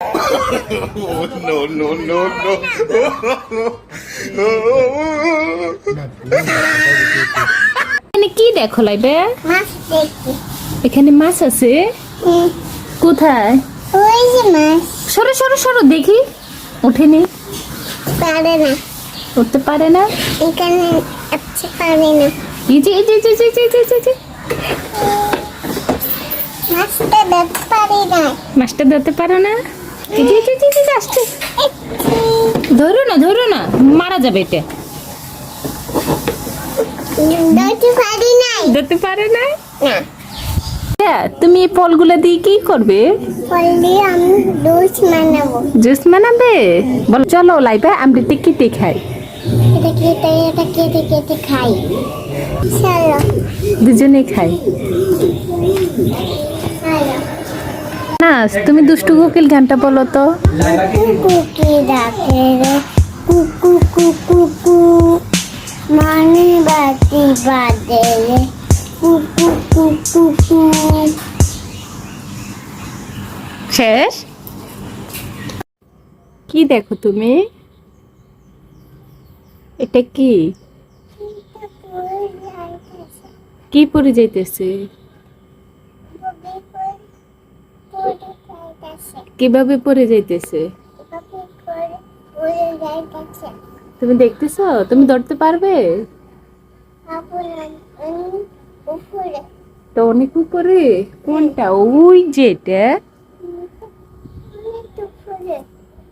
No, no, no, no. এখানে কি দেখো লাইবে? মাছ দেখি। এখানে মাছ আছে? কোথায়? ওই যে মাছ। সরো সরো সরো দেখি। ওঠেনি? পারে না। উঠতে পারে না? এখানে আচ্ছা পারে না। এই যে এই যে এই যে এই যে এই যে, এই যে। মাছটা ধরতে পারি না। মাছটা ধরতে পারো না? এই যে এই যে এই যে আসছে। ধরো না মারা যাবে এটা। ধরতে পারি নাই। ধরতে পারে না? না। তুমি এই ফলগুলো দিয়ে কি করবে? ফল দিয়ে আমি জুস বানাবো। জুস বানাবে? বলো চলো লাইবা আমরা কেটে খাই। এটা কেটে কেটে খাই। চলো। দুজনে খাই। চলো। না তুমি দুষ্টু কোকিল গানটা বলো তো। কুকি ডাকে রে কুকু কুকু কু মানে বাতি বাজে রে কুকু কুকু কু। শেষ? কি দেখো তুমি? এটা কি? কি পরে যাইতেছে? কিভাবে পরে যাইতেছে? তুমি দেখতেছো? তুমি ধরতে পারবে? তো অনেক উপরে কোনটা? ওই যেটা